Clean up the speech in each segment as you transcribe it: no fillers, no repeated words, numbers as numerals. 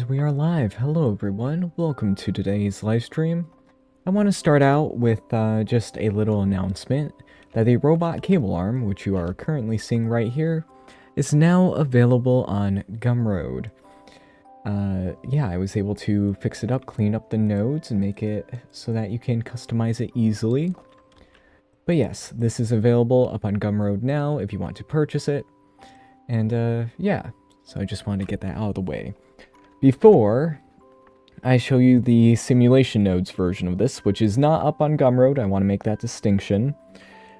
We are live. Hello everyone, welcome to today's live stream. I want to start out with just a little announcement that the robot cable arm, which you are currently seeing right here, is now available on Gumroad. Yeah, I was able to fix it up, clean up the nodes, and make it so that you can customize it easily. But yes, this is available up on Gumroad now if you want to purchase it. And yeah, so I just wanted to get that out of the way. Before I show you the simulation nodes version of this, which is not up on Gumroad, I want to make that distinction,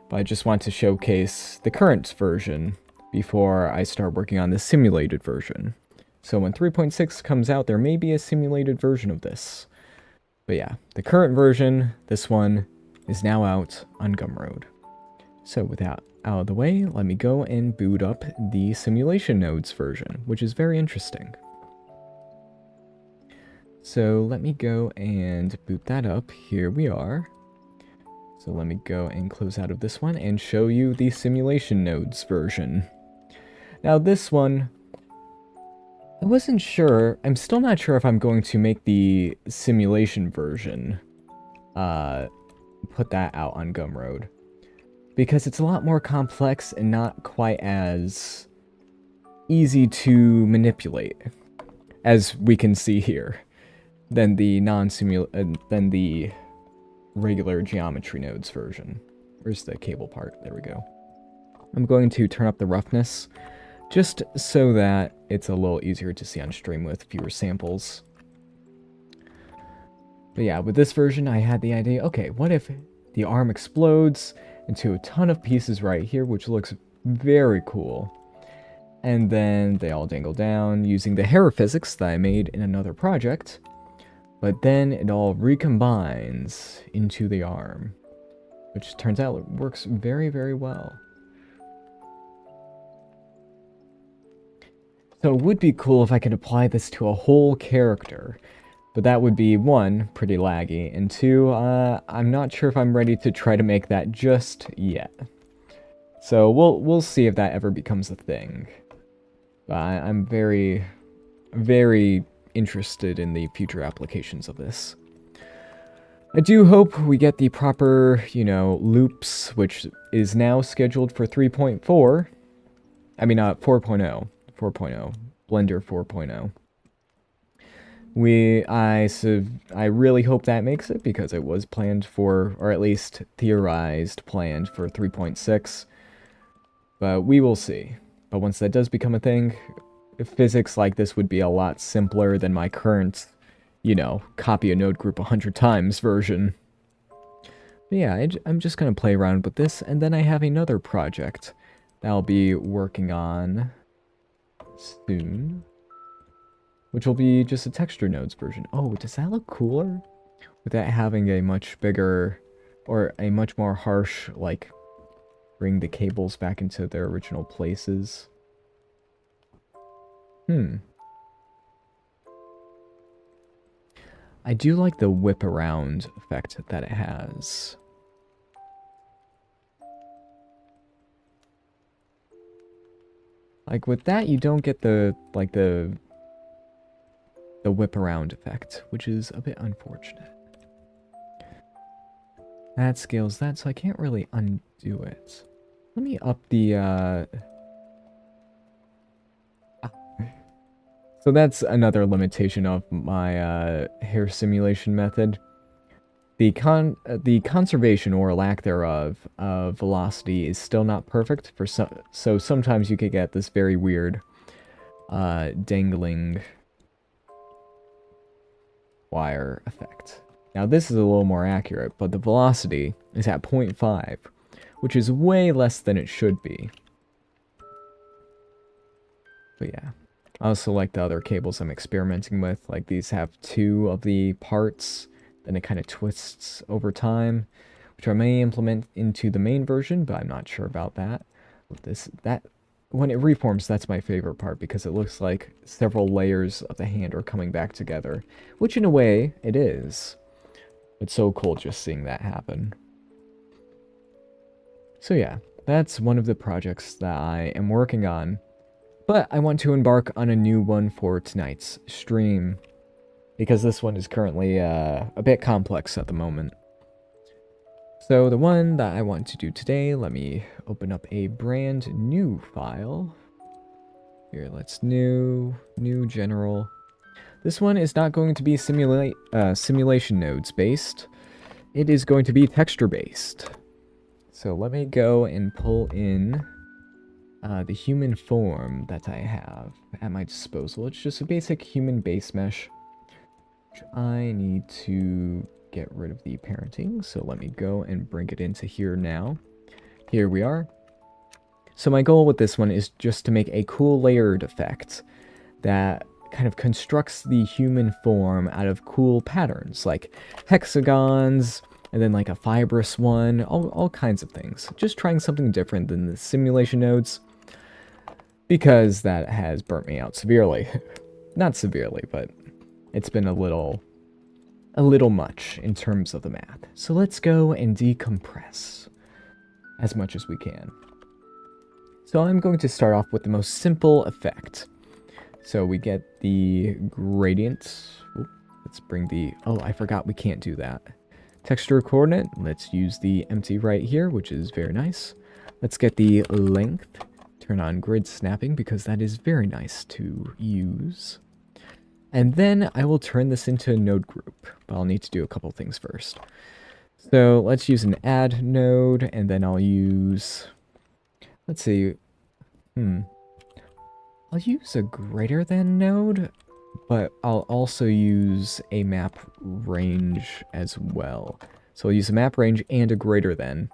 but I just want to showcase the current version before I start working on the simulated version. So when 3.6 comes out, there may be a simulated version of this. But yeah, the current version, this one, is now out on Gumroad. So with that out of the way, let me go and boot up the simulation nodes version, which is very interesting. So let me go and boot that up. Here we are. So let me go and close out of this one and show you the simulation nodes version. Now this one, I wasn't sure. I'm still not sure if I'm going to make the simulation version, put that out on Gumroad. Because it's a lot more complex and not quite as easy to manipulate, as we can see here, than the than the regular geometry nodes version. Where's the cable part? There we go. I'm going to turn up the roughness just so that it's a little easier to see on stream with fewer samples. But yeah, with this version I had the idea, okay, what if the arm explodes into a ton of pieces right here, which looks very cool. And then they all dangle down using the hair physics that I made in another project. But then it all recombines into the arm, which turns out it works very, very well. So it would be cool if I could apply this to a whole character, but that would be, one, pretty laggy, and two, I'm not sure if I'm ready to try to make that just yet. So we'll see if that ever becomes a thing. But I'm very, very interested in the future applications of this. I do hope we get the proper, loops, which is now scheduled for 3.4. I mean, 4.0. 4.0. Blender 4.0. I really hope that makes it, because it was planned for, or at least theorized planned for 3.6. But we will see. But once that does become a thing, physics like this would be a lot simpler than my current, copy a node group 100 times version. But yeah, I'm just going to play around with this, and then I have another project that I'll be working on soon, which will be just a texture nodes version. Oh, does that look cooler? With that having a much bigger, or a much more harsh, bring the cables back into their original places. I do like the whip around effect that it has. Like with that, you don't get the whip around effect, which is a bit unfortunate. That scales that, so I can't really undo it. Let me up the, So that's another limitation of my hair simulation method. The conservation or lack thereof of velocity is still not perfect for so sometimes you could get this very weird dangling wire effect. Now this is a little more accurate, but the velocity is at 0.5, which is way less than it should be. But yeah. I also like the other cables I'm experimenting with. Like these have 2 of the parts, then it kind of twists over time, which I may implement into the main version, but I'm not sure about that. When it reforms, that's my favorite part, because it looks like several layers of the hand are coming back together, which in a way it is. It's so cool just seeing that happen. So yeah, that's one of the projects that I am working on. But I want to embark on a new one for tonight's stream, because this one is currently a bit complex at the moment. So the one that I want to do today, let me open up a brand new file. Here, let's new general. This one is not going to be simulation nodes based. It is going to be texture based. So let me go and pull in the human form that I have at my disposal. It's just a basic human base mesh, which I need to get rid of the parenting. So let me go and bring it into here now. Here we are. So my goal with this one is just to make a cool layered effect that kind of constructs the human form out of cool patterns, like hexagons, and then like a fibrous one, all kinds of things. Just trying something different than the simulation nodes, because that has burnt me out severely. Not severely, but it's been a little much in terms of the math. So let's go and decompress as much as we can. So I'm going to start off with the most simple effect. So we get the gradient. Ooh, let's bring the... Oh, I forgot we can't do that. Texture coordinate. Let's use the empty right here, which is very nice. Let's get the length. Turn on grid snapping, because that is very nice to use. And then I will turn this into a node group, but I'll need to do a couple things first. So let's use an add node, and then I'll use... Let's see. I'll use a greater than node, but I'll also use a map range as well. So I'll use a map range and a greater than,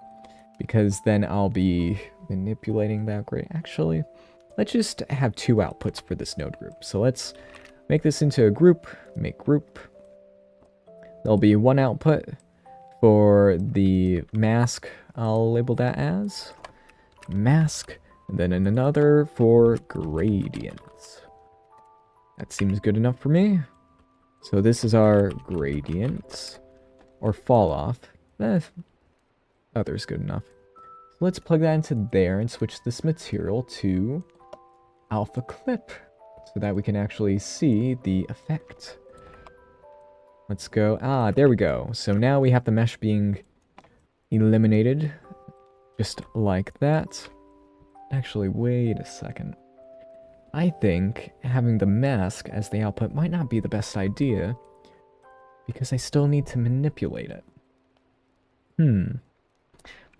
because then I'll be manipulating that grade. Actually, let's just have two outputs for this node group. So let's make this into a group, make group. There'll be one output for the mask. I'll label that as mask, and then another for gradients. That seems good enough for me. So this is our gradients, or fall off. Other's good enough. So let's plug that into there and switch this material to alpha clip, so that we can actually see the effect. Let's go. Ah, there we go. So now we have the mesh being eliminated, just like that. Actually, wait a second. I think having the mask as the output might not be the best idea, because I still need to manipulate it.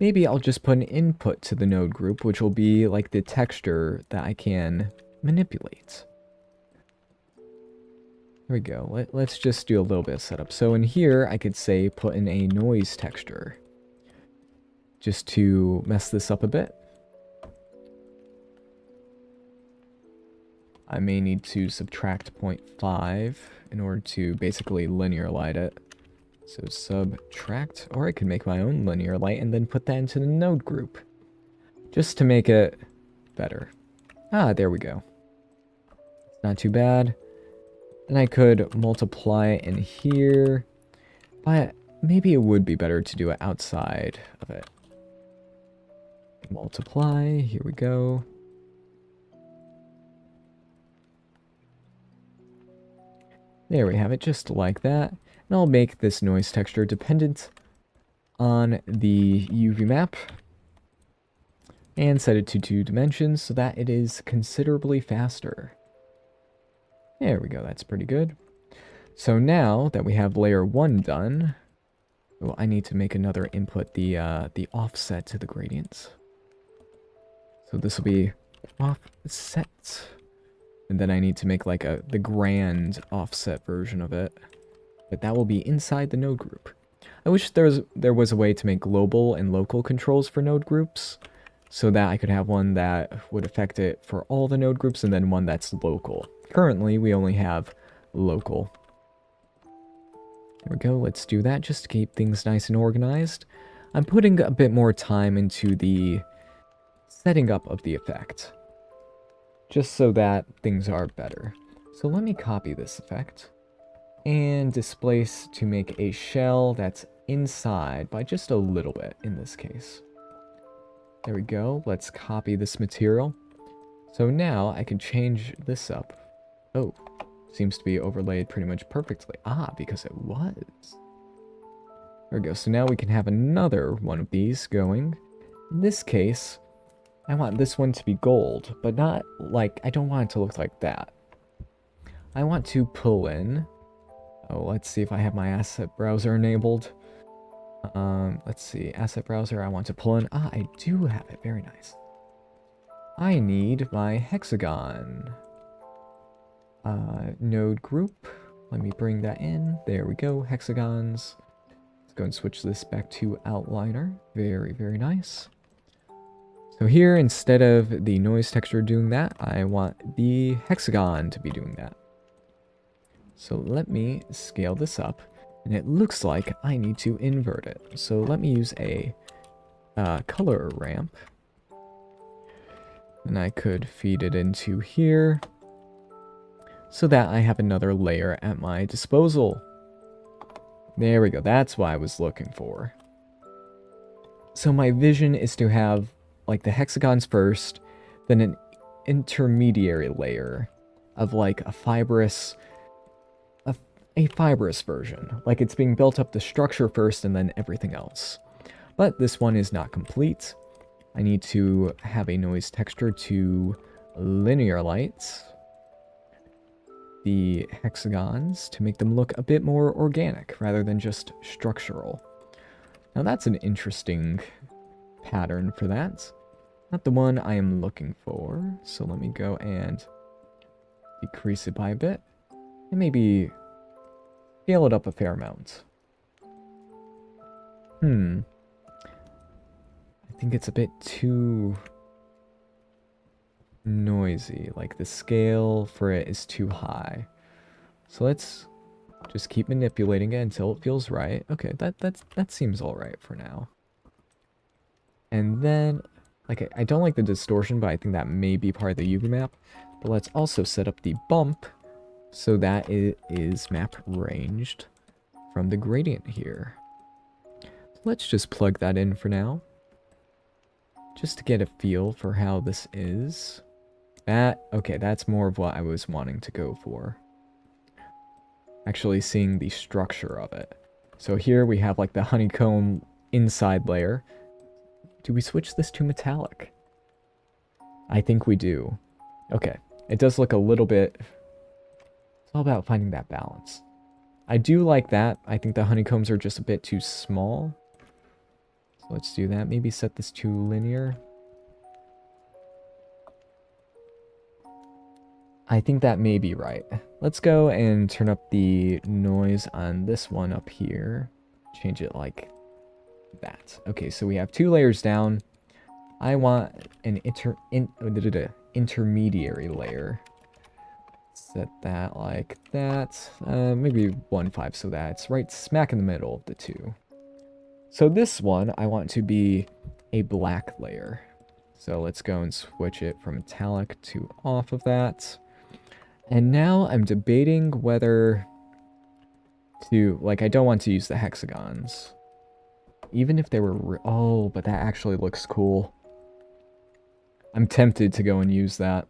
Maybe I'll just put an input to the node group, which will be like the texture that I can manipulate. There we go. Let's just do a little bit of setup. So in here, I could say put in a noise texture, just to mess this up a bit. I may need to subtract 0.5 in order to basically linear light it. So subtract, or I could make my own linear light and then put that into the node group, just to make it better. Ah, there we go. Not too bad. Then I could multiply it in here, but maybe it would be better to do it outside of it. Multiply, here we go. There we have it, just like that. And I'll make this noise texture dependent on the UV map and set it to 2 dimensions so that it is considerably faster. There we go, that's pretty good. So now that we have layer 1 done, well, I need to make another input, the offset to the gradients. So this will be offset. And then I need to make like the grand offset version of it. But that will be inside the node group. I wish there was a way to make global and local controls for node groups, so that I could have one that would affect it for all the node groups and then one that's local. Currently, we only have local. There we go, let's do that just to keep things nice and organized. I'm putting a bit more time into the setting up of the effect, just so that things are better. So let me copy this effect and displace to make a shell that's inside by just a little bit in this case. There we go. Let's copy this material. So now I can change this up. Oh, seems to be overlaid pretty much perfectly. Ah, because it was. There we go. So now we can have another one of these going. In this case, I want this one to be gold, but not like, I don't want it to look like that. I want to pull in. Oh, let's see if I have my asset browser enabled. Let's see, asset browser, I want to pull in. Ah, I do have it. Very nice. I need my hexagon node group. Let me bring that in. There we go, hexagons. Let's go and switch this back to outliner. Very, very nice. So here, instead of the noise texture doing that, I want the hexagon to be doing that. So let me scale this up, and it looks like I need to invert it. So let me use a color ramp. And I could feed it into here, so that I have another layer at my disposal. There we go, that's what I was looking for. So my vision is to have like the hexagons first, then an intermediary layer of like a fibrous version. Like it's being built up the structure first and then everything else. But this one is not complete. I need to have a noise texture to linear lights the hexagons to make them look a bit more organic rather than just structural. Now that's an interesting pattern for that. Not the one I am looking for. So let me go and decrease it by a bit. And maybe scale it up a fair amount. I think it's a bit too noisy. Like the scale for it is too high. So let's just keep manipulating it until it feels right. Okay, that seems alright for now. And then, like, I don't like the distortion, but I think that may be part of the UV map. But let's also set up the bump so that it is map ranged from the gradient here. So let's just plug that in for now, just to get a feel for how this is. Okay, that's more of what I was wanting to go for. Actually seeing the structure of it. So here we have like the honeycomb inside layer. Do we switch this to metallic? I think we do. Okay, it does look a little bit... It's all about finding that balance. I do like that. I think the honeycombs are just a bit too small. So let's do that. Maybe set this to linear. I think that may be right. Let's go and turn up the noise on this one up here. Change it like that. Okay, so we have 2 layers down. I want an intermediary layer. Set that like that. Maybe 1.5 so that it's right smack in the middle of the 2. So this one, I want to be a black layer. So let's go and switch it from metallic to off of that. And now I'm debating whether to, like, I don't want to use the hexagons. Even if they were, oh, but that actually looks cool. I'm tempted to go and use that.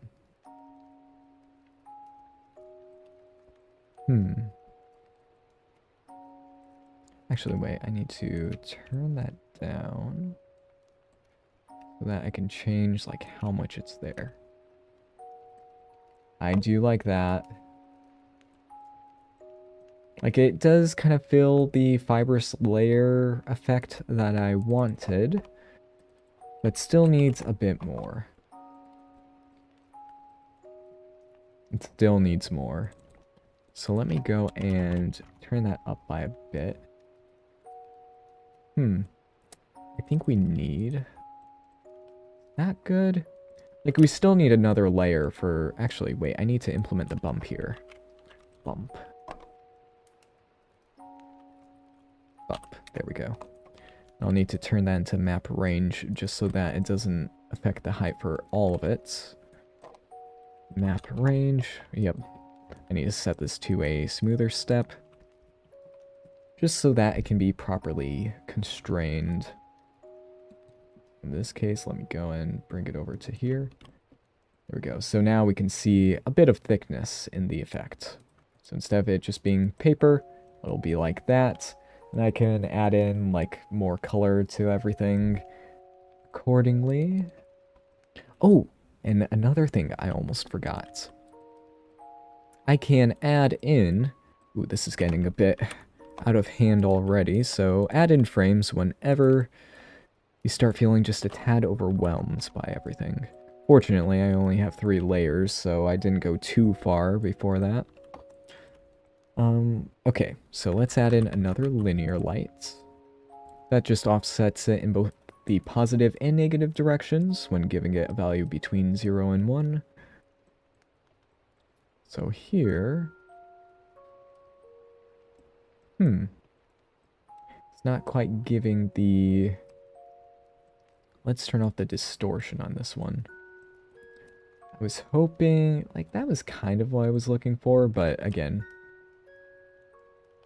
Actually, wait, I need to turn that down so that I can change, like, how much it's there. I do like that. Like, it does kind of fill the fibrous layer effect that I wanted, but still needs a bit more. It still needs more. So let me go and turn that up by a bit. I think we need... that good? Like, we still need another layer for... Actually, wait, I need to implement the bump here. Bump. Bump. There we go. I'll need to turn that into map range just so that it doesn't affect the height for all of it. Map range. Yep. I need to set this to a smoother step, just so that it can be properly constrained. In this case, let me go and bring it over to here. There we go. So now we can see a bit of thickness in the effect. So instead of it just being paper, it'll be like that. And I can add in like more color to everything accordingly. Oh, and another thing I almost forgot. I can add in, ooh, this is getting a bit out of hand already, so add in frames whenever you start feeling just a tad overwhelmed by everything. Fortunately, I only have 3 layers, so I didn't go too far before that. Okay, so let's add in another linear light. That just offsets it in both the positive and negative directions when giving it a value between 0 and 1. So here... It's not quite giving the... Let's turn off the distortion on this one. I was hoping... Like, that was kind of what I was looking for, but again...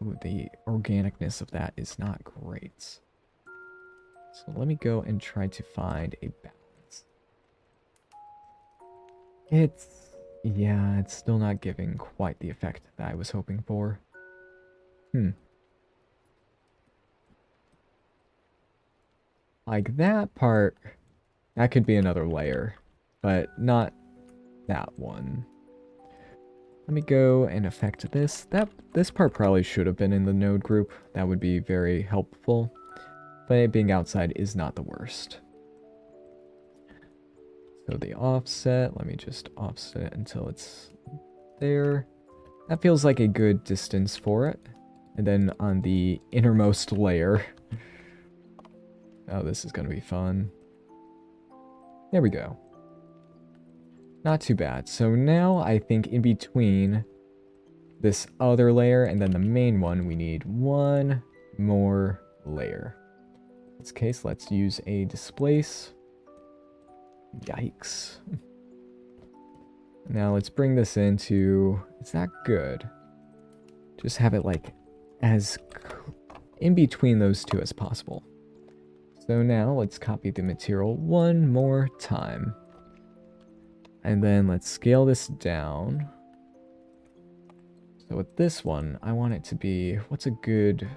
Ooh, the organicness of that is not great. So let me go and try to find a balance. It's... Yeah, it's still not giving quite the effect that I was hoping for. Like that part, that could be another layer, but not that one. Let me go and affect this. This part probably should have been in the node group. That would be very helpful. But it being outside is not the worst. So the offset, let me just offset until it's there. That feels like a good distance for it. And then on the innermost layer. Oh, this is going to be fun. There we go. Not too bad. So now I think in between this other layer and then the main one, we need one more layer. In this case, let's use a displace. Yikes. Now let's bring this into... It's not good. Just have it like as in between those two as possible. So now let's copy the material one more time. And then let's scale this down. So with this one, I want it to be, what's a good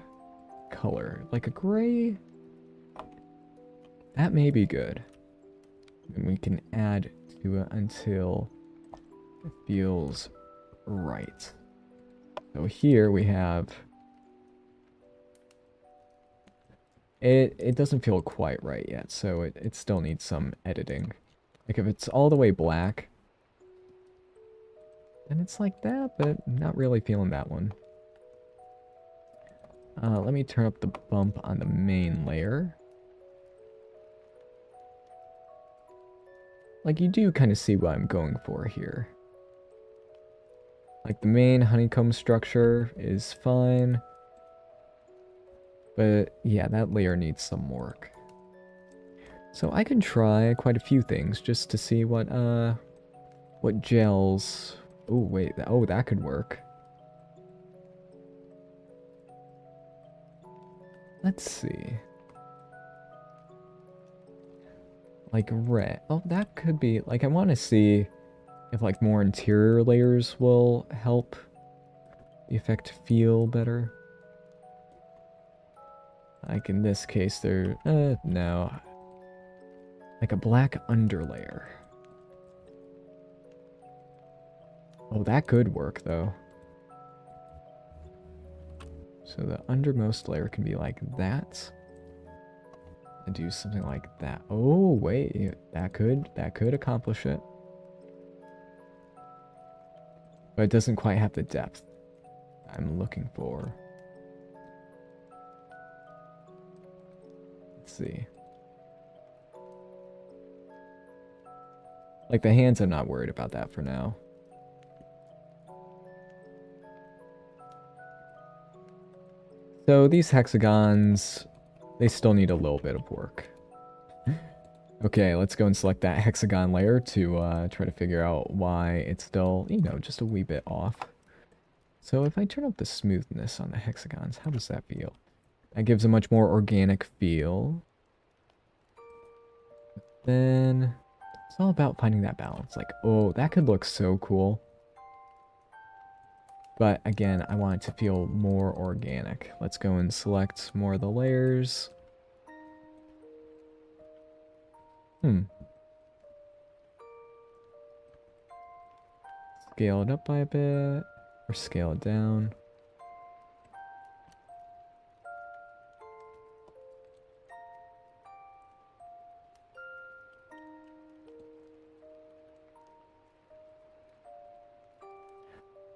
color? Like a gray? That may be good. And we can add to it until it feels right. So here we have... It doesn't feel quite right yet, so it still needs some editing. Like if it's all the way black, then it's like that, but not really feeling that one. Let me turn up the bump on the main layer. Like you do kind of see what I'm going for here. Like the main honeycomb structure is fine. But yeah, that layer needs some work. So I can try quite a few things just to see what gels... Oh, wait. Oh, that could work. Let's see. Like red. Oh, that could be... Like, I want to see if, like, more interior layers will help the effect feel better. Like, in this case, there... no. Like a black underlayer. Oh, that could work, though. So the undermost layer can be like that. And do something like that. Oh, wait. That could accomplish it. But it doesn't quite have the depth I'm looking for. Let's see. Like the hands, I'm not worried about that for now. So these hexagons, they still need a little bit of work. Okay, let's go and select that hexagon layer to try to figure out why it's still, you know, just a wee bit off. So if I turn up the smoothness on the hexagons, how does that feel? That gives a much more organic feel. Then It's all about finding that balance. Like, oh, that could look so cool. But again, I want it to feel more organic. Let's go and select more of the layers. Scale it up by a bit, or scale it down.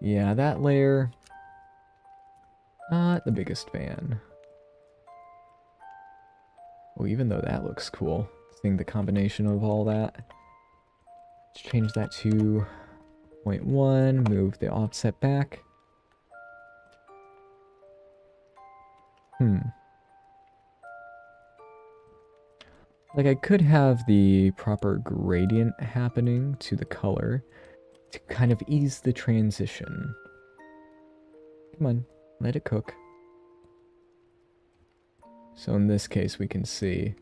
Yeah, that layer, not the biggest fan. Oh, even though that looks cool, seeing the combination of all that. Let's change that to 0.1, move the offset back. Like, I could have the proper gradient happening to the color to kind of ease the transition. Come on, let it cook. So in this case, we can see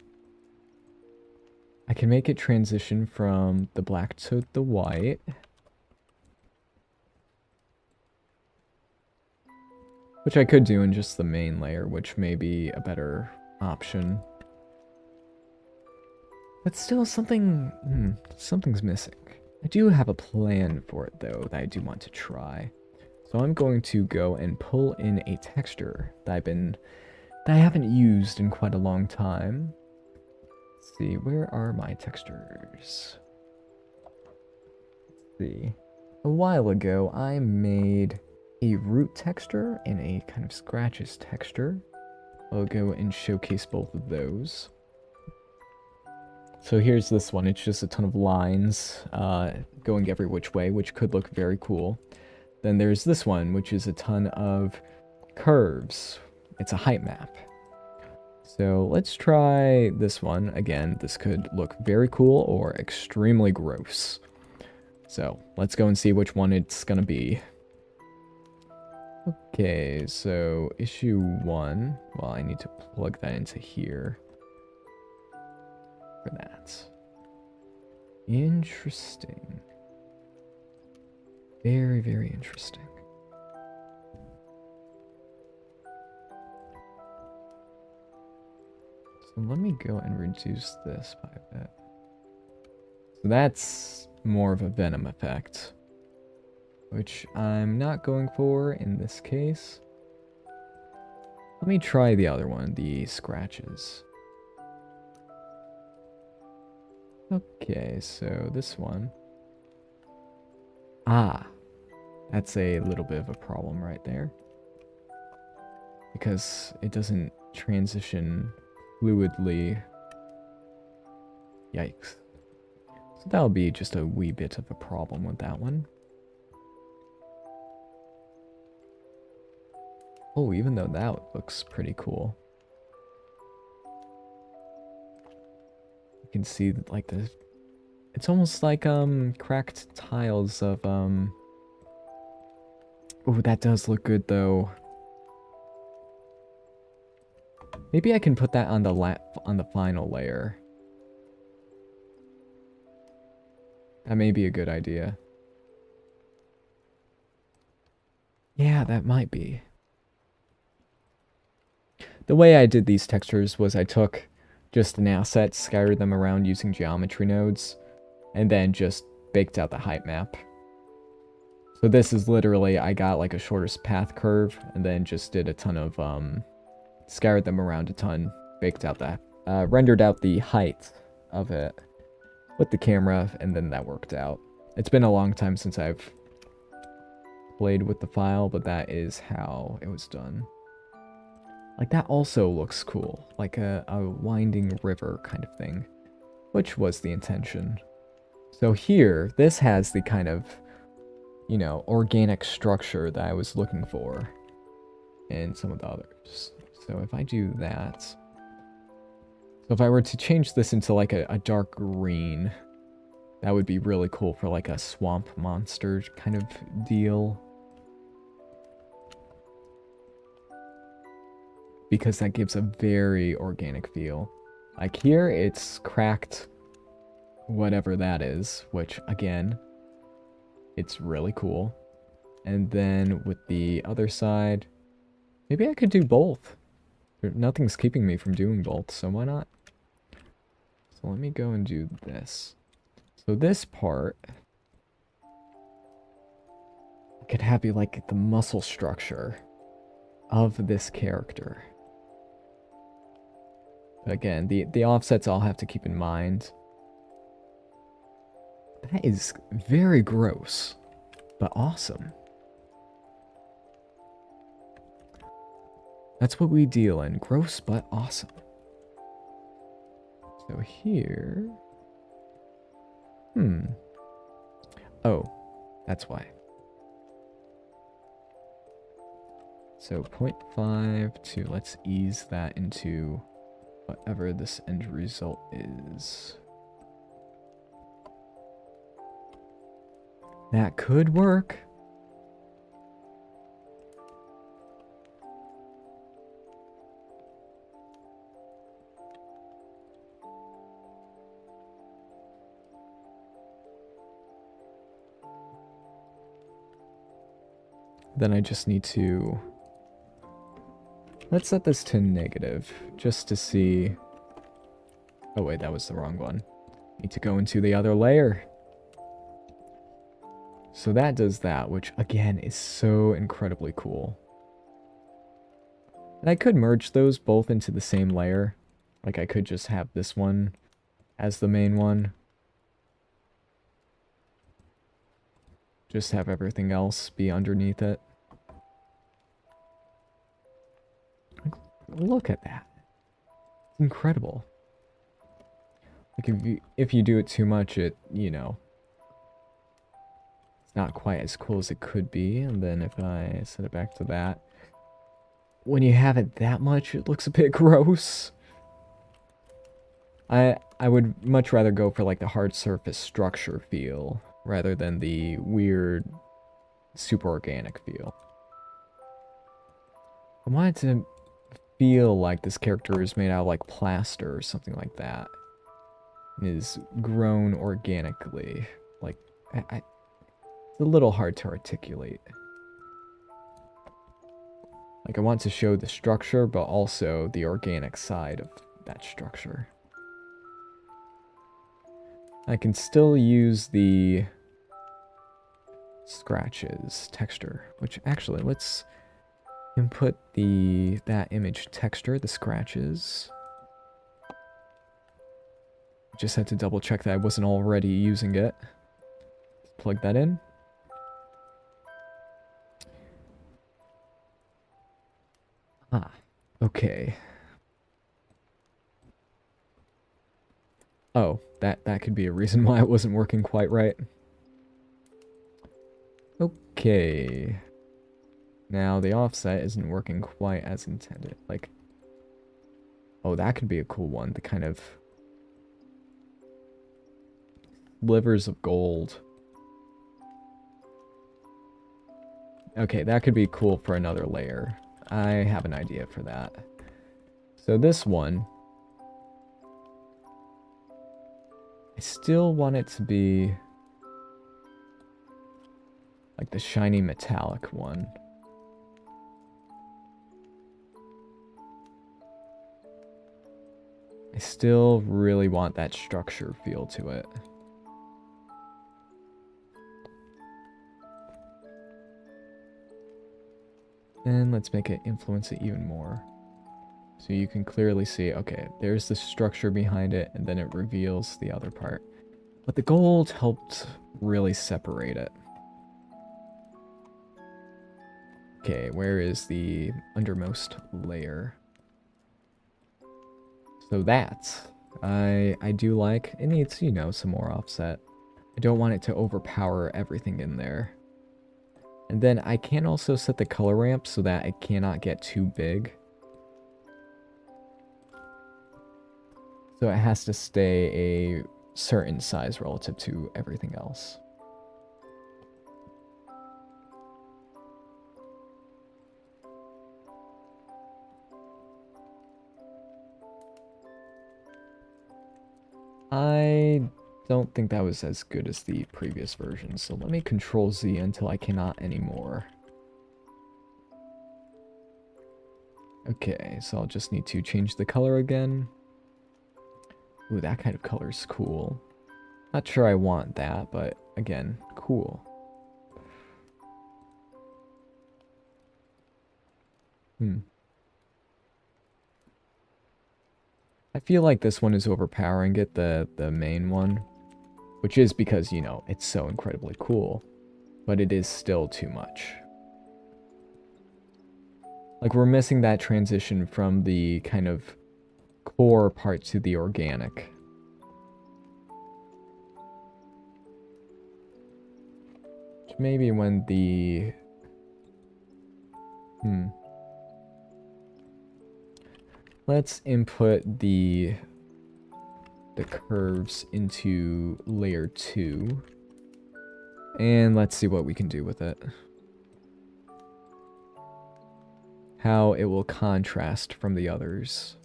I can make it transition from the black to the white. Which I could do in just the main layer, which may be a better option. But still, something's missing. I do have a plan for it, though, that I do want to try. So I'm going to go and pull in a texture that I haven't used in quite a long time. Let's see, where are my textures? Let's see. A while ago, I made a root texture and a kind of scratches texture. I'll go and showcase both of those. So here's this one. It's just a ton of lines going every which way, which could look very cool. Then there's this one, which is a ton of curves. It's a height map. So let's try this one. Again, this could look very cool or extremely gross. So let's go and see which one it's going to be. Okay, so issue 1. Well, I need to plug that into here. For that. Interesting. Very, very interesting. So let me go and reduce this by a bit. So that's more of a Venom effect, which I'm not going for in this case. Let me try the other one, the scratches. Okay, so this one. Ah, that's a little bit of a problem right there. Because it doesn't transition fluidly. Yikes. So that'll be just a wee bit of a problem with that one. Oh, even though that looks pretty cool. You can see like it's almost like cracked tiles of Oh, that does look good though. Maybe I can put that on the final layer. That may be a good idea. Yeah, that might be. The way I did these textures was I took just an asset, scattered them around using geometry nodes, and then just baked out the height map. So this is literally, I got like a shortest path curve, and then just did a ton of, scattered them around a ton, baked out that, rendered out the height of it with the camera, and then that worked out. It's been a long time since I've played with the file, but that is how it was done. Like, that also looks cool. Like a winding river kind of thing. Which was the intention. So here, this has the kind of, you know, organic structure that I was looking for in some of the others. So if I do that... So if I were to change this into like a dark green, that would be really cool for like a swamp monster kind of deal. Because that gives a very organic feel. Like here, it's cracked whatever that is, which again, it's really cool. And then with the other side, maybe I could do both. Nothing's keeping me from doing both, so why not? So let me go and do this. So this part, I could have you like the muscle structure of this character. Again, the offsets I'll have to keep in mind. That is very gross, but awesome. That's what we deal in. Gross, but awesome. So here... Oh, that's why. So 0.5 to, let's ease that into whatever this end result is. That could work. Then I just need to... Let's set this to negative, just to see... Oh wait, that was the wrong one. Need to go into the other layer. So that does that, which again is so incredibly cool. And I could merge those both into the same layer. Like I could just have this one as the main one. Just have everything else be underneath it. Look at that. It's incredible. Like if you do it too much, it, you know, it's not quite as cool as it could be. And then if I set it back to that, when you have it that much, it looks a bit gross. I would much rather go for like the hard surface structure feel rather than the weird super organic feel. I wanted to feel like this character is made out of like plaster or something like that. Is grown organically. Like, it's a little hard to articulate. Like, I want to show the structure, but also the organic side of that structure. I can still use the scratches texture, which actually, let's input that image texture, the scratches. Just had to double check that I wasn't already using it. Plug that in. Ah, okay. Oh, that could be a reason why it wasn't working quite right. Okay. Now the offset isn't working quite as intended. Like, oh, that could be a cool one. The kind of slivers of gold. Okay, that could be cool for another layer. I have an idea for that. So this one, I still want it to be like the shiny metallic one. I still really want that structure feel to it. And let's make it influence it even more. So you can clearly see, okay, there's the structure behind it, and then it reveals the other part. But the gold helped really separate it. Okay, where is the undermost layer? So that, I do like. It needs, you know, some more offset. I don't want it to overpower everything in there. And then I can also set the color ramp so that it cannot get too big. So it has to stay a certain size relative to everything else. I don't think that was as good as the previous version, so let me Control Z until I cannot anymore. Okay, so I'll just need to change the color again. Ooh, that kind of color is cool. Not sure I want that, but again, cool. I feel like this one is overpowering it, the main one. Which is because, you know, it's so incredibly cool. But it is still too much. Like, we're missing that transition from the kind of core part to the organic. Maybe when the... Let's input the curves into layer 2. And let's see what we can do with it. How it will contrast from the others.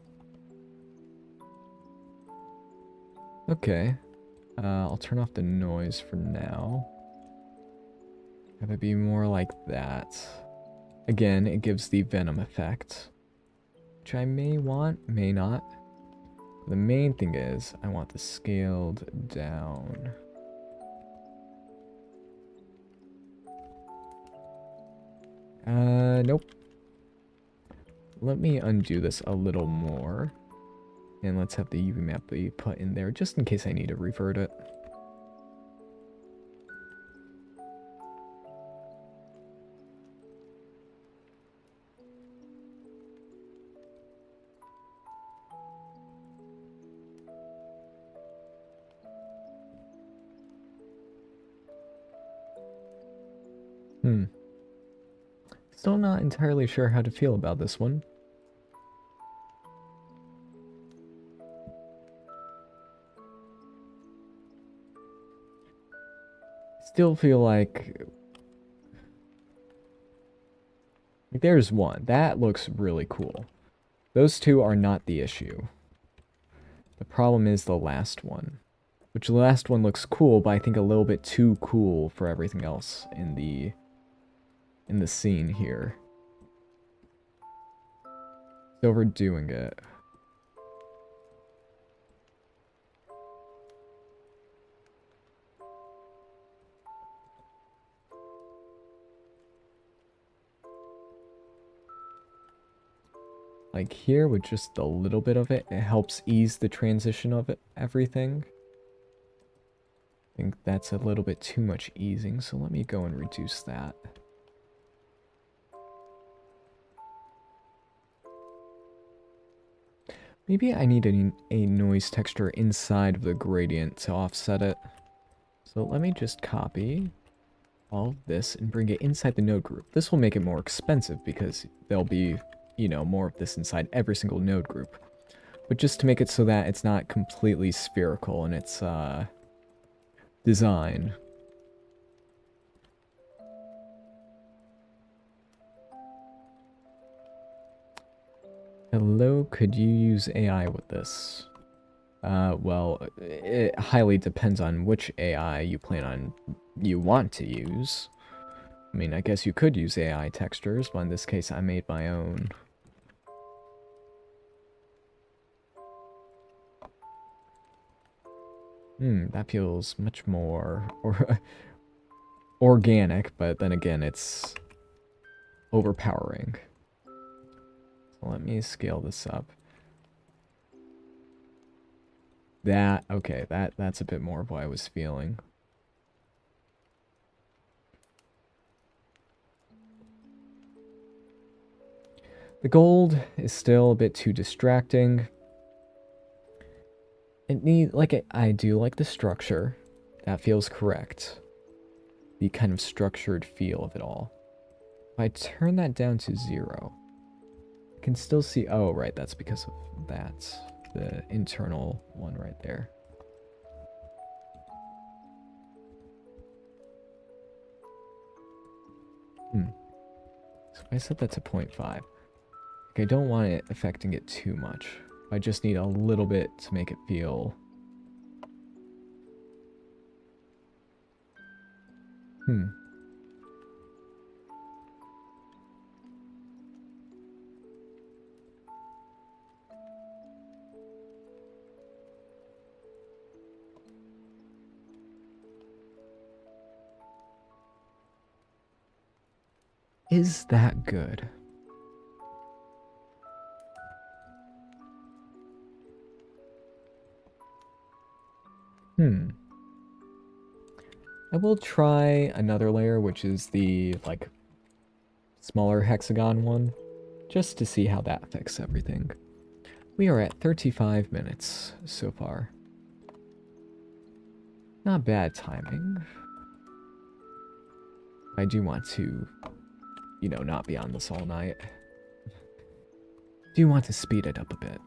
Okay. I'll turn off the noise for now. Have it be more like that. Again, it gives the Venom effect. Which I may want, may not. The main thing is, I want this scaled down. Nope. Let me undo this a little more. And let's have the UV map be put in there, just in case I need to revert it. Still not entirely sure how to feel about this one. Still feel like there's one. That looks really cool. Those two are not the issue. The problem is the last one. Which the last one looks cool, but I think a little bit too cool for everything else in the scene here. It's overdoing it. Like here, with just a little bit of it, it helps ease the transition of everything. I think that's a little bit too much easing, so let me go and reduce that. Maybe I need a noise texture inside of the gradient to offset it. So let me just copy all of this and bring it inside the node group. This will make it more expensive because there'll be, you know, more of this inside every single node group. But just to make it so that it's not completely spherical in its design. Hello, could you use AI with this? Well, it highly depends on which AI you want to use. I mean, I guess you could use AI textures, but in this case I made my own. That feels much more organic, but then again, it's overpowering. So let me scale this up. Okay, that's a bit more of what I was feeling. The gold is still a bit too distracting. I do like the structure. That feels correct. The kind of structured feel of it all. If I turn that down to 0, I can still see, oh right, that's because of that. The internal one right there. So I set that to 0.5. I don't want it affecting it too much. I just need a little bit to make it feel Hmm. Is that good? Hmm. I will try another layer, which is the, like, smaller hexagon one, just to see how that affects everything. We are at 35 minutes so far. Not bad timing. I do want to, you know, not be on this all night. Do want to speed it up a bit.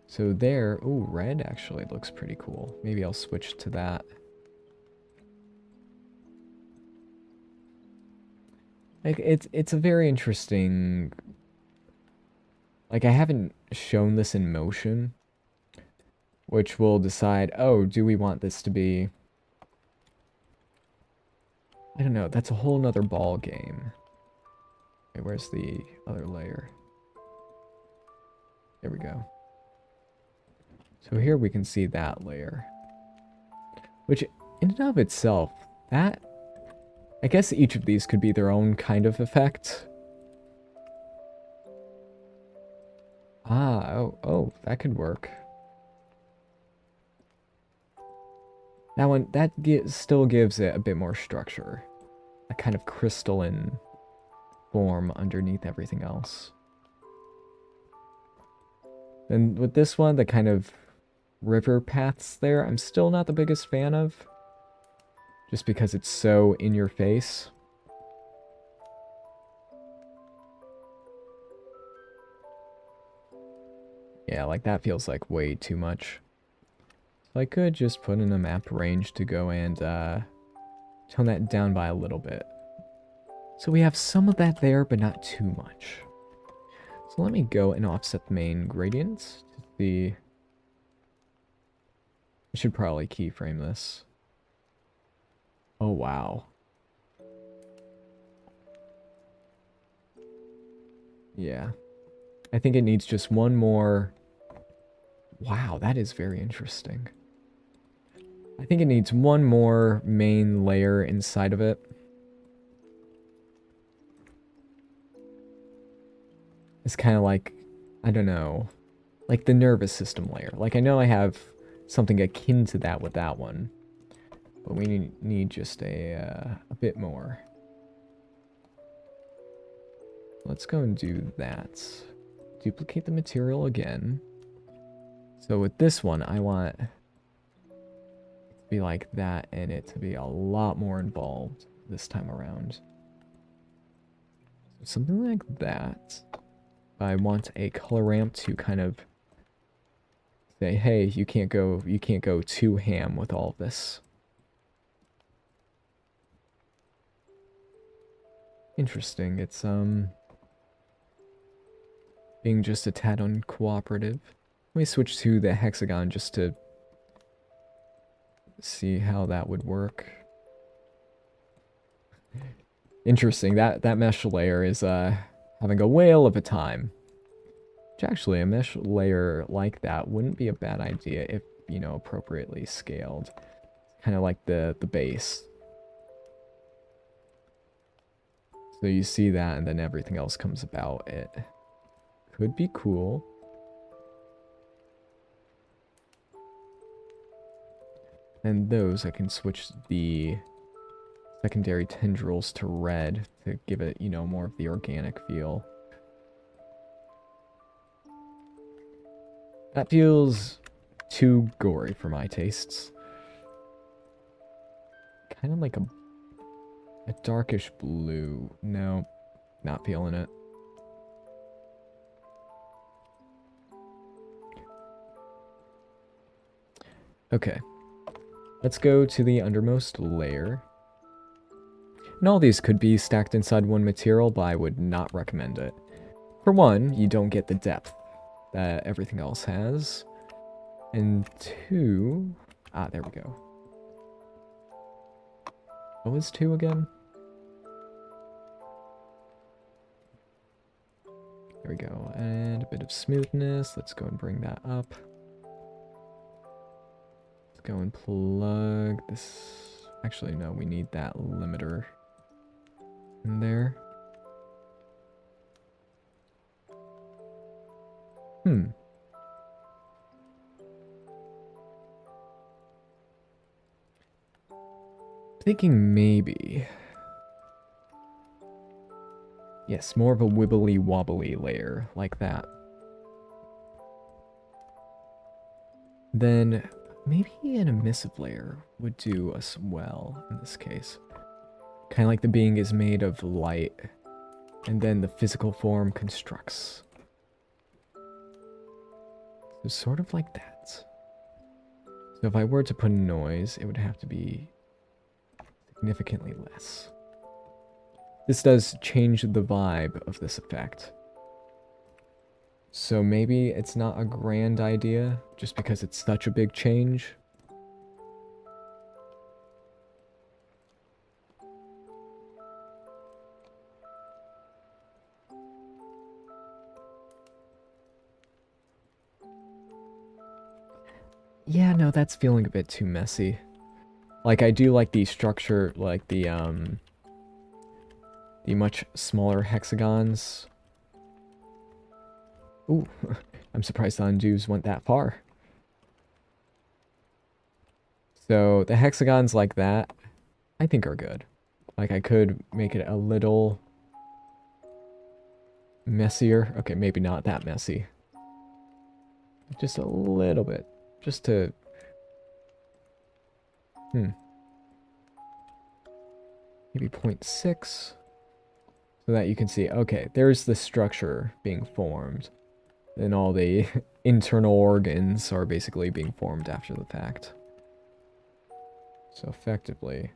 So there, ooh, red actually looks pretty cool. Maybe I'll switch to that. Like, it's a very interesting... Like, I haven't shown this in motion, which will decide, oh, do we want this to be... I don't know, that's a whole nother ball game. Okay, where's the other layer? There we go. So here we can see that layer. Which, in and of itself, that... I guess each of these could be their own kind of effect. Ah, oh, that could work. That one, still gives it a bit more structure. A kind of crystalline form underneath everything else. And with this one, the kind of river paths there, I'm still not the biggest fan of. Just because it's so in your face. Yeah, like that feels like way too much. So I could just put in a map range to go and tone that down by a little bit. So we have some of that there, but not too much. So let me go and offset the main gradient to see. I should probably keyframe this. Oh, wow. Yeah. I think it needs just one more. Wow, that is very interesting. I think it needs one more main layer inside of it. It's kind of like, I don't know, like the nervous system layer. Like, I know I have something akin to that with that one, but we need just a bit more. Let's go and do that. Duplicate the material again. So with this one, I want it to be like that and it to be a lot more involved this time around. So something like that. I want a color ramp to kind of say, hey, you can't go too ham with all of this. Interesting. It's being just a tad uncooperative. Let me switch to the hexagon just to see how that would work. Interesting. That mesh layer is having a whale of a time. Which actually, a mesh layer like that wouldn't be a bad idea if, you know, appropriately scaled. Kind of like the base. So you see that and then everything else comes about it. Could be cool. And those, I can switch the secondary tendrils to red to give it, you know, more of the organic feel. That feels too gory for my tastes. Kind of like a darkish blue. No, not feeling it. Okay. Let's go to the undermost layer. And all these could be stacked inside one material, but I would not recommend it. For one, you don't get the depth that everything else has. And two... Ah, there we go. What was 2 again? There we go. And a bit of smoothness. Let's go and bring that up. Let's go and plug this. Actually, no, we need that limiter in there. Thinking maybe. Yes, more of a wibbly wobbly layer like that. Then maybe an emissive layer would do us well in this case. Kind of like the being is made of light, and then the physical form constructs. So sort of like that. So if I were to put noise, it would have to be significantly less. This does change the vibe of this effect. So maybe it's not a grand idea, just because it's such a big change. Yeah, no, that's feeling a bit too messy. Like, I do like the structure, like the much smaller hexagons. Ooh, I'm surprised the undos went that far. So, the hexagons like that, I think are good. Like, I could make it a little messier. Okay, maybe not that messy. Just a little bit. Just to... Maybe 0.6. So that you can see, okay, there's the structure being formed. And all the internal organs are basically being formed after the fact. So effectively...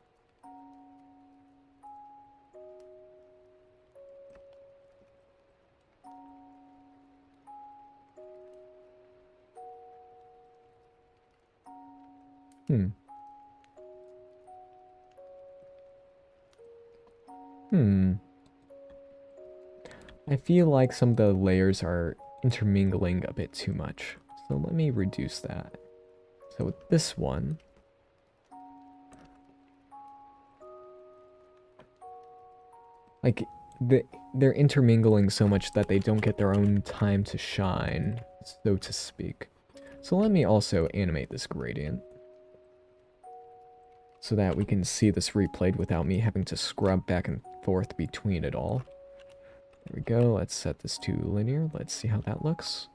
I feel like some of the layers are intermingling a bit too much. So let me reduce that. So with this one... Like, they're intermingling so much that they don't get their own time to shine, so to speak. So let me also animate this gradient. So that we can see this replayed without me having to scrub back and forth between it all. There we go, let's set this to linear, let's see how that looks.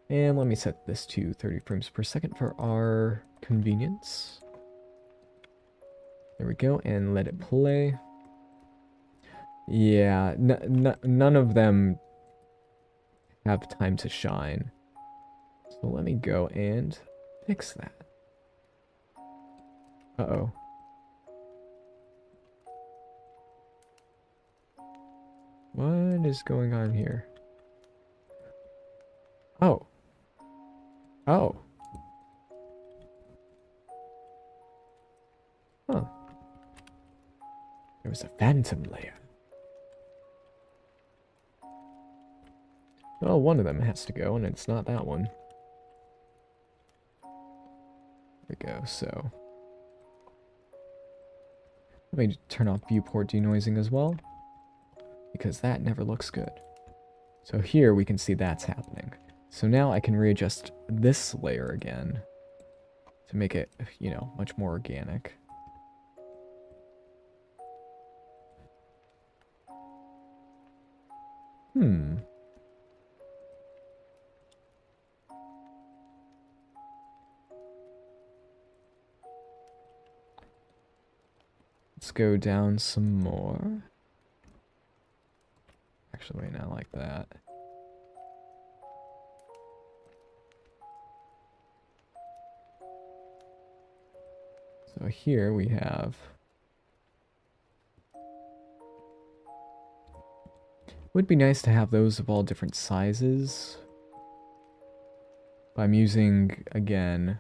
And let me set this to 30 frames per second for our convenience. There we go, and let it play. Yeah, none of them have time to shine. So let me go and fix that. Uh-oh. What is going on here? Oh. Oh. Huh. There was a phantom layer. Well, one of them has to go, and it's not that one. There we go, so... Let me turn off viewport denoising as well, because that never looks good. So here we can see that's happening. So now I can readjust this layer again to make it, you know, much more organic. Let's go down some more. Actually, wait, not like that. So here we have... Would be nice to have those of all different sizes. But I'm using, again,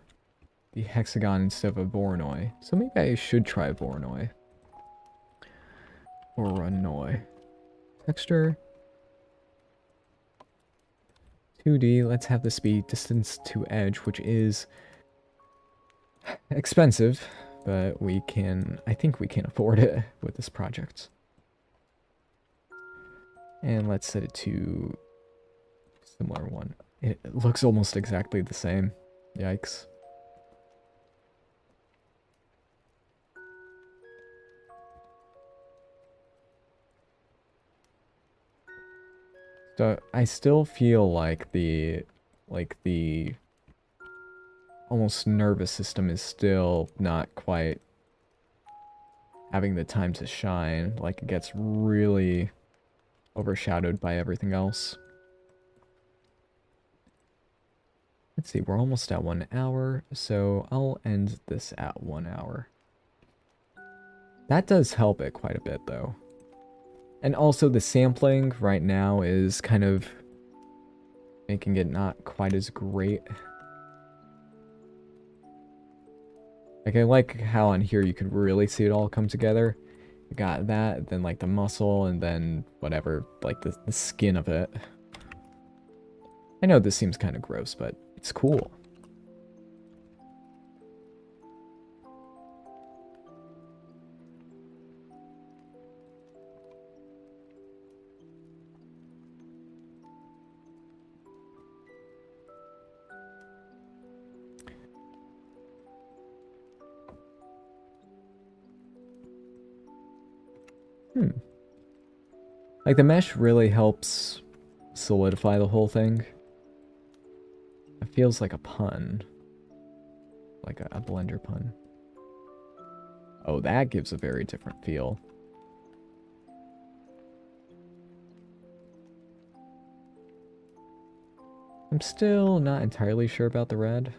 the hexagon instead of a Voronoi. So maybe I should try Voronoi. Voronoi. Texture. 2D, let's have this be distance to edge, which is expensive, but I think we can afford it with this project. And let's set it to similar one. It looks almost exactly the same. Yikes. So I still feel like the almost nervous system is still not quite having the time to shine. Like, it gets really overshadowed by everything else. Let's see, we're almost at 1 hour, so I'll end this at 1 hour. That does help it quite a bit, though. And also the sampling right now is kind of making it not quite as great. Like, I like how on here you could really see it all come together. You got that, then like the muscle, and then whatever, like the skin of it. I know this seems kind of gross, but it's cool. Like, the mesh really helps solidify the whole thing. It feels like a pun. Like a Blender pun. Oh, that gives a very different feel. I'm still not entirely sure about the red.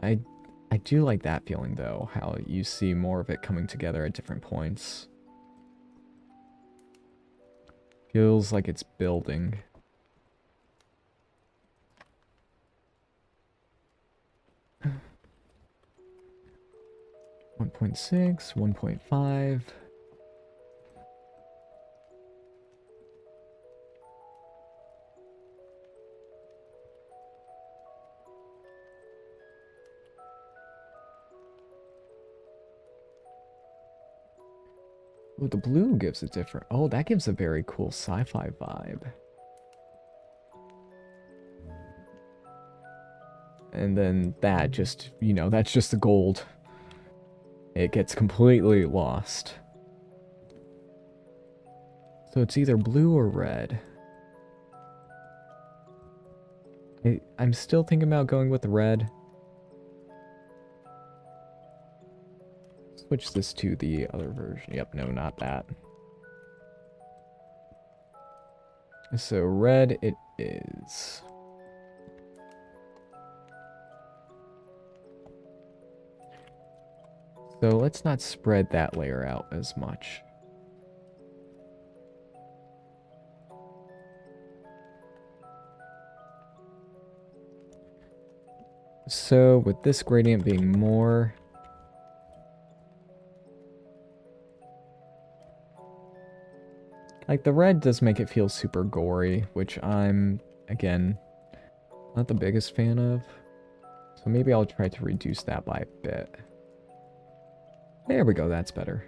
I do like that feeling, though, how you see more of it coming together at different points. Feels like it's building. One 1.6, 1.5. Ooh, the blue gives a different... Oh, that gives a very cool sci-fi vibe. And then that just, you know, that's just the gold. It gets completely lost. So it's either blue or red. I'm still thinking about going with the red. Switch this to the other version. Yep, no, not that. So red it is. So let's not spread that layer out as much. So with this gradient being more... Like, the red does make it feel super gory, which I'm, again, not the biggest fan of. So maybe I'll try to reduce that by a bit. There we go, that's better.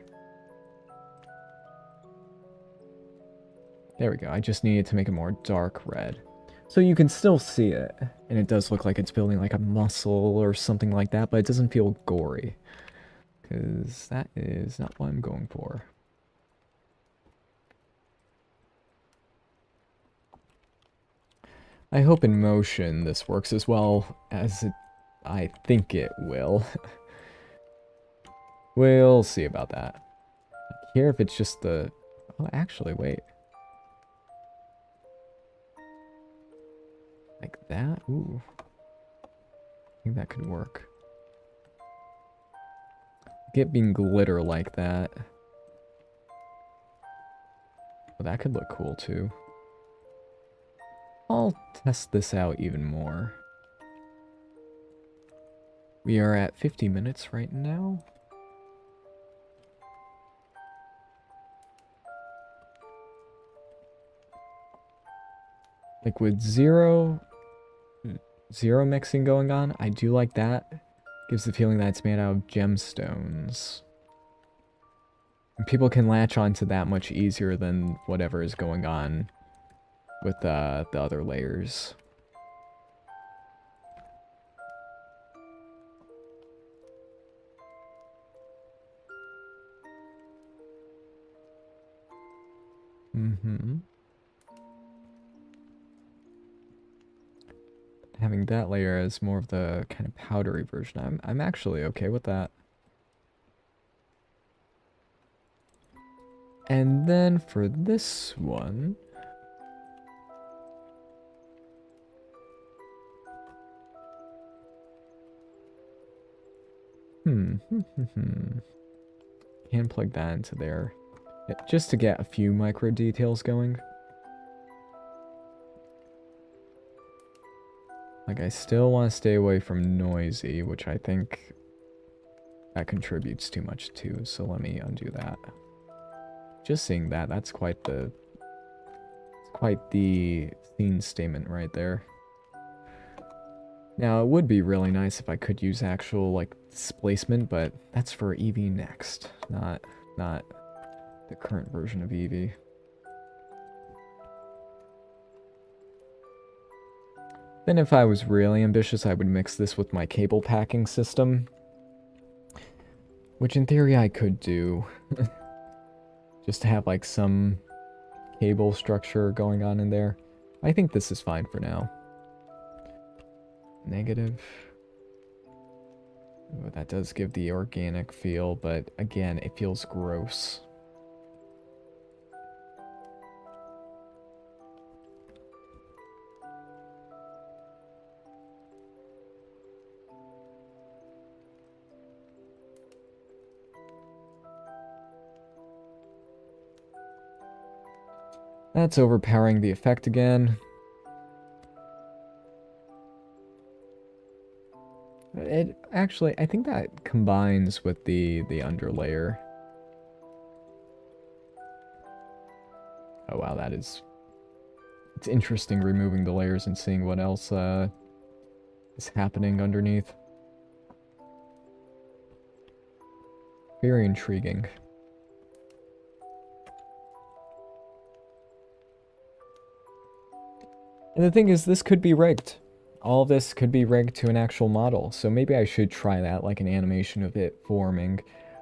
There we go, I just needed to make it more dark red. So you can still see it, and it does look like it's building like a muscle or something like that, but it doesn't feel gory. Because that is not what I'm going for. I hope in motion this works as well as I think it will. We'll see about that. Here, if it's just the... Oh, actually, wait. Like that? Ooh. I think that could work. Get being glitter like that. Well, that could look cool, too. I'll test this out even more. We are at 50 minutes right now. Like with zero mixing going on, I do like that. Gives the feeling that it's made out of gemstones. And people can latch onto that much easier than whatever is going on with the other layers. Having that layer as more of the kind of powdery version, I'm actually okay with that. And then for this one, can plug that into there just to get a few micro details going. Like, I still want to stay away from noisy, which I think that contributes too much too, so let me undo that. Just seeing that, that's quite the scene statement right there. Now, it would be really nice if I could use actual, like, displacement, but that's for Eevee next, not the current version of Eevee. Then if I was really ambitious, I would mix this with my cable packing system. Which in theory I could do. Just to have like some cable structure going on in there. I think this is fine for now. Negative. Ooh, that does give the organic feel, but again, it feels gross. That's overpowering the effect again. It actually, I think that combines with the underlayer. Oh wow, it's interesting removing the layers and seeing what else is happening underneath. Very intriguing. And the thing is, this could be rigged. All of this could be rigged to an actual model, so maybe I should try that, like an animation of it forming.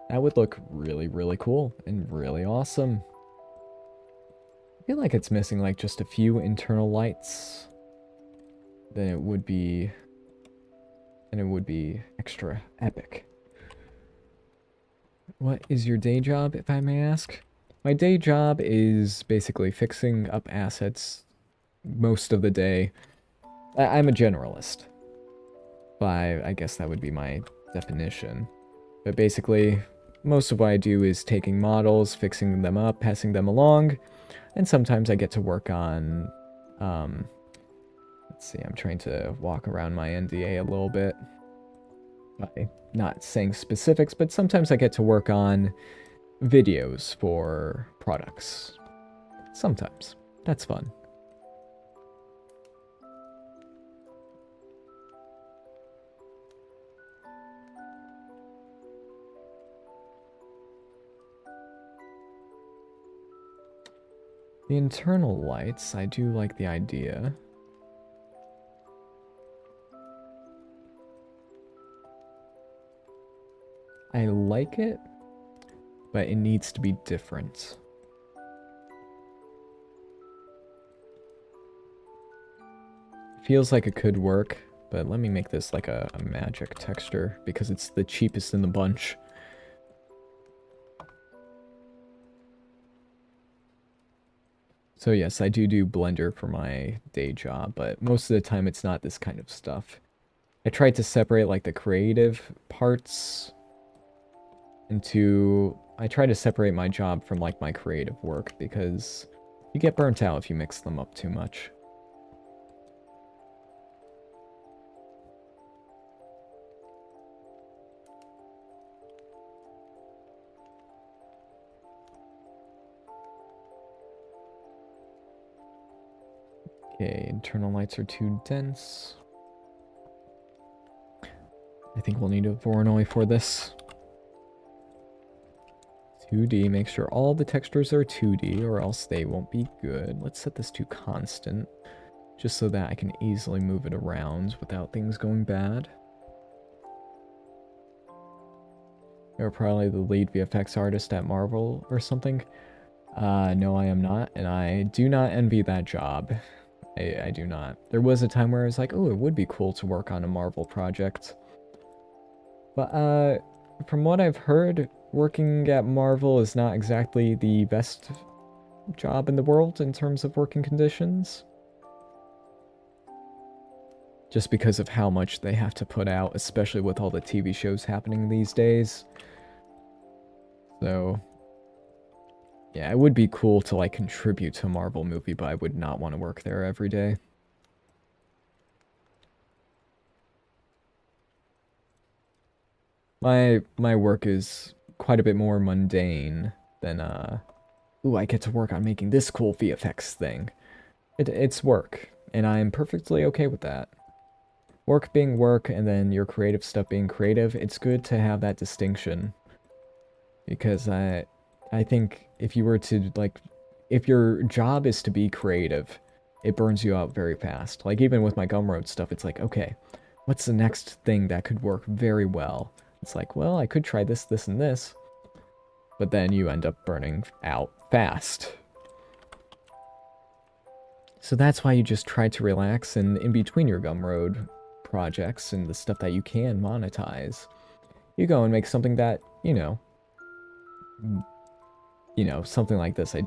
That would look really, really cool and really awesome. I feel like it's missing like just a few internal lights. Then it would be extra epic. What is your day job, if I may ask? My day job is basically fixing up assets most of the day. I'm a generalist. But I guess that would be my definition. But basically, most of what I do is taking models, fixing them up, passing them along, and sometimes I get to work on, let's see, I'm trying to walk around my NDA a little bit. By not saying specifics, but sometimes I get to work on videos for products. Sometimes. That's fun. The internal lights, I do like the idea. I like it, but it needs to be different. Feels like it could work, but let me make this like a magic texture because it's the cheapest in the bunch. So yes, I do Blender for my day job, but most of the time it's not this kind of stuff. I tried to separate like the creative parts into... I try to separate my job from like my creative work because you get burnt out if you mix them up too much. Okay, internal lights are too dense. I think we'll need a Voronoi for this. 2D, make sure all the textures are 2D or else they won't be good. Let's set this to constant, just so that I can easily move it around without things going bad. You're probably the lead VFX artist at Marvel or something. No, I am not, and I do not envy that job. I do not. There was a time where I was like, oh, it would be cool to work on a Marvel project. But, from what I've heard, working at Marvel is not exactly the best job in the world in terms of working conditions. Just because of how much they have to put out, especially with all the TV shows happening these days. So, yeah, it would be cool to, like, contribute to a Marvel movie, but I would not want to work there every day. My work is quite a bit more mundane than, ooh, I get to work on making this cool VFX thing. It's work, and I'm perfectly okay with that. Work being work, and then your creative stuff being creative, it's good to have that distinction. Because I think if you were to, like, if your job is to be creative, it burns you out very fast. Like, even with my Gumroad stuff, it's like, okay, what's the next thing that could work very well? It's like, well, I could try this, this, and this. But then you end up burning out fast. So that's why you just try to relax, and in between your Gumroad projects and the stuff that you can monetize, you go and make something that, something like this I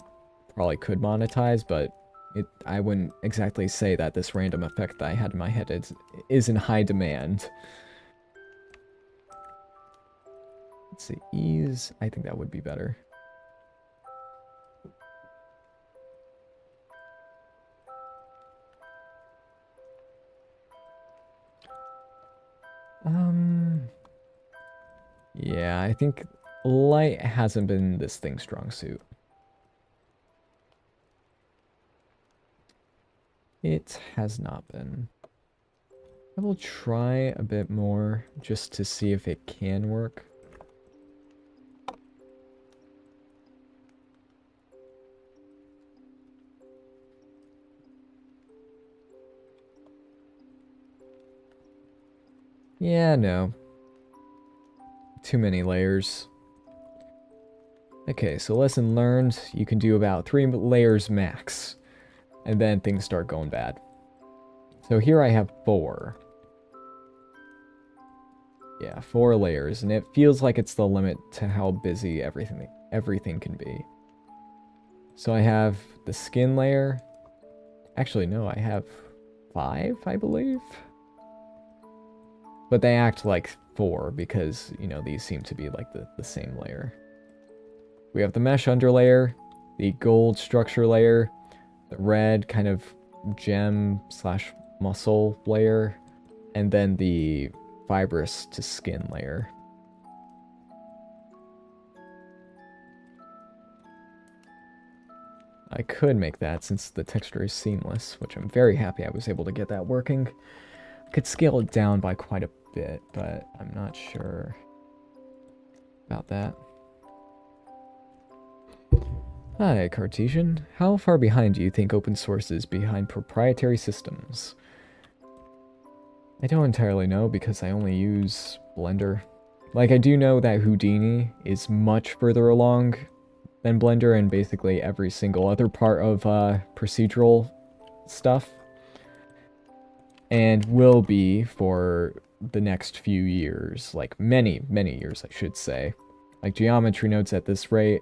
probably could monetize, but I wouldn't exactly say that this random effect that I had in my head is in high demand. Let's see, ease, I think that would be better. Yeah, I think light hasn't been this thing's strong suit. It has not been. I will try a bit more just to see if it can work. Yeah, no. Too many layers. Okay, so lesson learned, you can do about 3 layers max, and then things start going bad. So here I have 4. Yeah, 4 layers, and it feels like it's the limit to how busy everything can be. So I have the skin layer. Actually, no, I have 5, I believe. But they act like 4 because, these seem to be like the same layer. We have the mesh underlayer, the gold structure layer, the red kind of gem slash muscle layer, and then the fibrous to skin layer. I could make that since the texture is seamless, which I'm very happy I was able to get that working. I could scale it down by quite a bit, but I'm not sure about that. Hi, Cartesian. How far behind do you think open source is behind proprietary systems? I don't entirely know because I only use Blender. Like, I do know that Houdini is much further along than Blender and basically every single other part of procedural stuff. And will be for the next few years. Like, many, many years, I should say. Like, geometry nodes at this rate,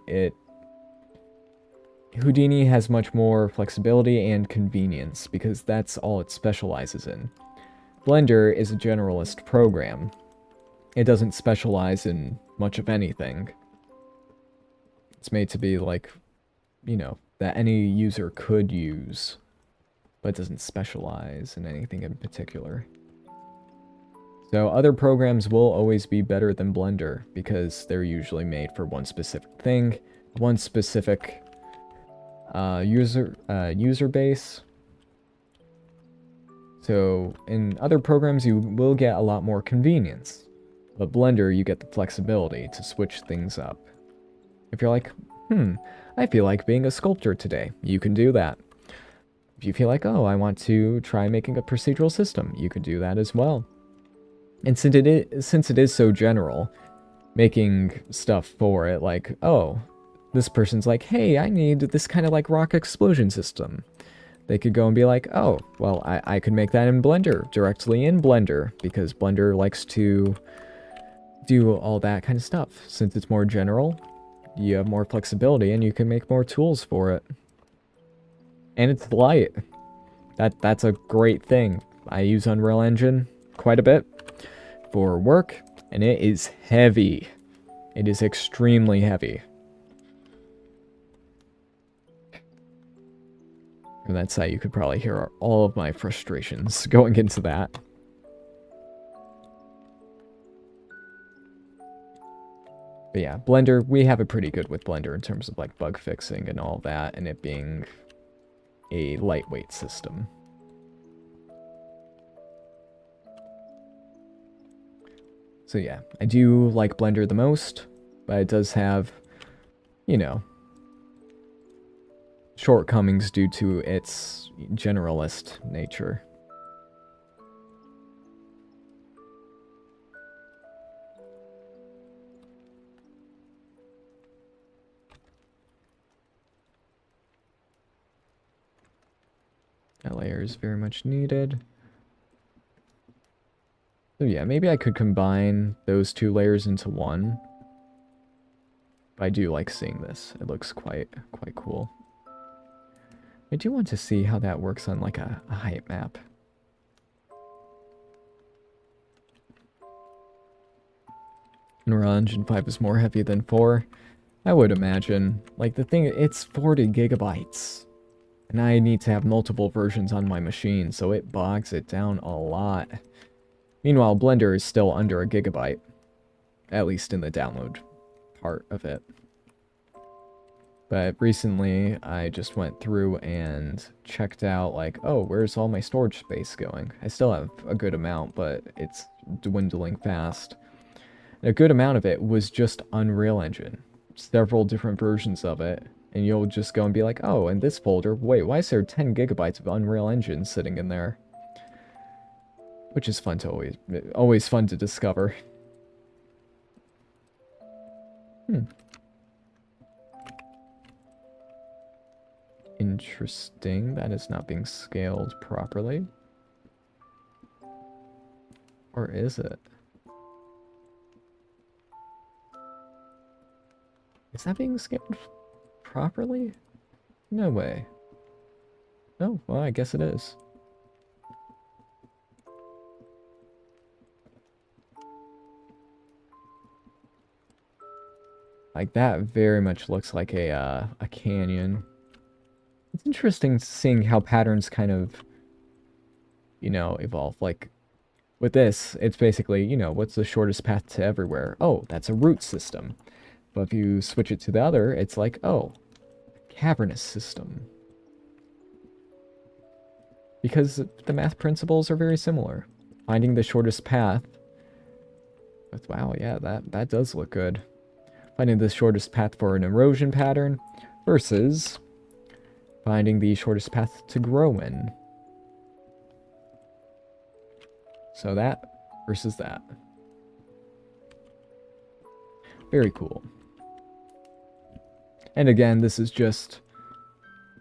Houdini has much more flexibility and convenience because that's all it specializes in. Blender is a generalist program. It doesn't specialize in much of anything. It's made to be like, that any user could use, but it doesn't specialize in anything in particular. So other programs will always be better than Blender because they're usually made for one specific thing, one specific user base. So in other programs, you will get a lot more convenience. But Blender, you get the flexibility to switch things up. If you're like, I feel like being a sculptor today, you can do that. If you feel like, oh, I want to try making a procedural system, you can do that as well. And since it is so general, making stuff for it, like, oh, this person's like, hey, I need this kind of like rock explosion system. They could go and be like, oh, well, I could make that in Blender, directly in Blender, because Blender likes to do all that kind of stuff. Since it's more general, you have more flexibility and you can make more tools for it. And it's light. That's a great thing. I use Unreal Engine quite a bit for work, and it is heavy. It is extremely heavy. And that's how you could probably hear all of my frustrations going into that. But yeah, Blender, we have it pretty good with Blender in terms of like bug fixing and all that, and it being a lightweight system. So yeah, I do like Blender the most, but it does have, you know, shortcomings due to its generalist nature. That layer is very much needed. So yeah, maybe I could combine those two layers into one. But I do like seeing this. It looks quite cool. I do want to see how that works on like a height map. Unreal Engine 5 is more heavy than 4. I would imagine. Like the thing, it's 40 gigabytes. And I need to have multiple versions on my machine, so it bogs it down a lot. Meanwhile, Blender is still under a gigabyte. At least in the download part of it. But recently, I just went through and checked out, like, oh, where's all my storage space going? I still have a good amount, but it's dwindling fast. And a good amount of it was just Unreal Engine. Several different versions of it. And you'll just go and be like, oh, in this folder, wait, why is there 10 gigabytes of Unreal Engine sitting in there? Which is fun to always fun to discover. Interesting. That is not being scaled properly. Or is it? Is that being scaled properly? No way. Oh, well, I guess it is. Like, that very much looks like a canyon. It's interesting seeing how patterns kind of, you know, evolve. Like, with this, it's basically, you know, what's the shortest path to everywhere? Oh, that's a root system. But if you switch it to the other, it's like, oh, cavernous system. Because the math principles are very similar. Finding the shortest path. But wow, yeah, that does look good. Finding the shortest path for an erosion pattern versus finding the shortest path to grow in. So that versus that. Very cool. And again, this is just...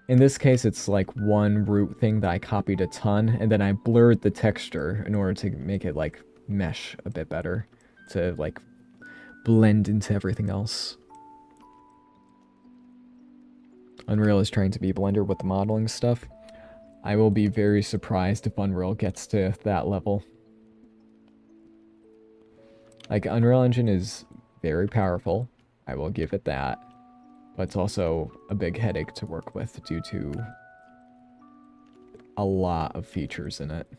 in this case, it's like one root thing that I copied a ton, and then I blurred the texture in order to make it, like, mesh a bit better. To, like, blend into everything else. Unreal is trying to be Blender with the modeling stuff. I will be very surprised if Unreal gets to that level. Like, Unreal Engine is very powerful. I will give it that. But it's also a big headache to work with due to a lot of features in it.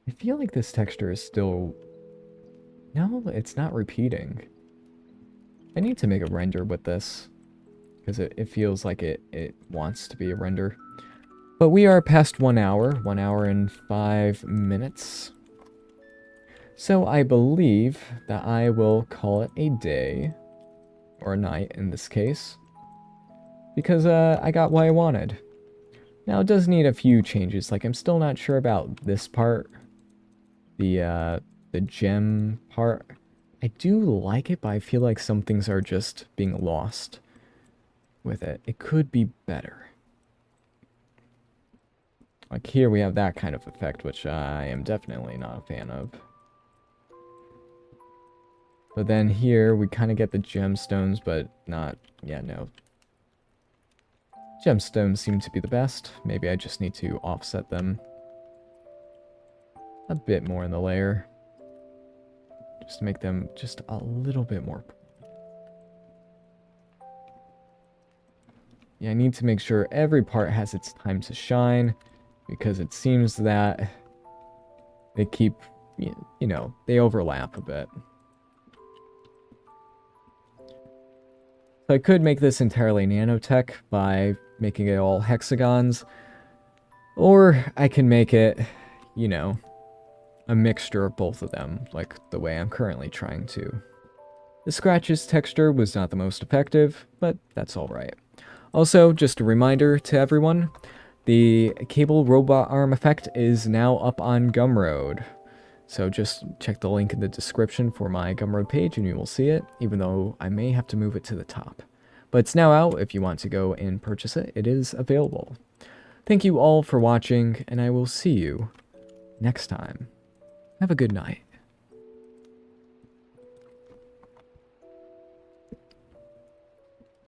I feel like this texture is still... no, it's not repeating. I need to make a render with this, because it feels like it wants to be a render. But we are past 1 hour, 1 hour and 5 minutes. So I believe that I will call it a day, or a night in this case, because I got what I wanted. Now it does need a few changes, like I'm still not sure about this part, the gem part. I do like it, but I feel like some things are just being lost with it. It could be better. Like here we have that kind of effect, which I am definitely not a fan of. But then here we kind of get the gemstones, but not, yeah, no. Gemstones seem to be the best. Maybe I just need to offset them a bit more in the layer. Just to make them just a little bit more. Yeah, I need to make sure every part has its time to shine, because it seems that they keep, you know, they overlap a bit. So I could make this entirely nanotech by making it all hexagons, or I can make it, you know, a mixture of both of them, like the way I'm currently trying to. The scratches texture was not the most effective, but that's alright. Also, just a reminder to everyone, the cable robot arm effect is now up on Gumroad. So just check the link in the description for my Gumroad page and you will see it, even though I may have to move it to the top. But it's now out. If you want to go and purchase it, it is available. Thank you all for watching, and I will see you next time. Have a good night.